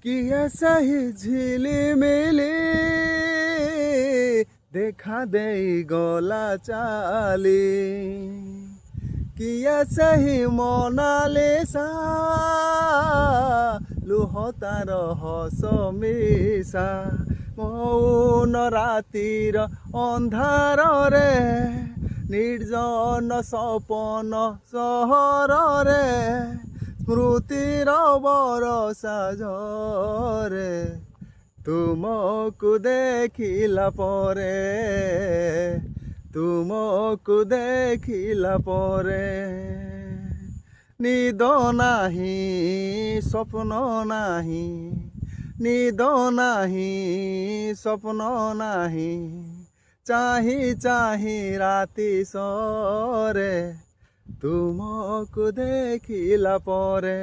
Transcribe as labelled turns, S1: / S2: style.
S1: কিয়া চাহি ঝিলিমিলি দেখা দেই গলা চালি কিয়া চাহি মনালিসা লুহ তার হস মিশা মৌন রাতির ଅନ୍ଧାରରେ ନିର୍ଜନ ସପନ ସହରରେ ସ୍ମୃତିର ବରଷା ଝରେ ତୁମକୁ ଦେଖିଲା ପରେ ନିଦ ନାହିଁ ସ୍ୱପ୍ନ ନାହିଁ ନିଦ ନାହିଁ ସ୍ୱପ୍ନ ନାହିଁ ଚାହିଁ ଚାହିଁ ରାତି ସରେ ତୁମକୁ ଦେଖିଲା ପରେ।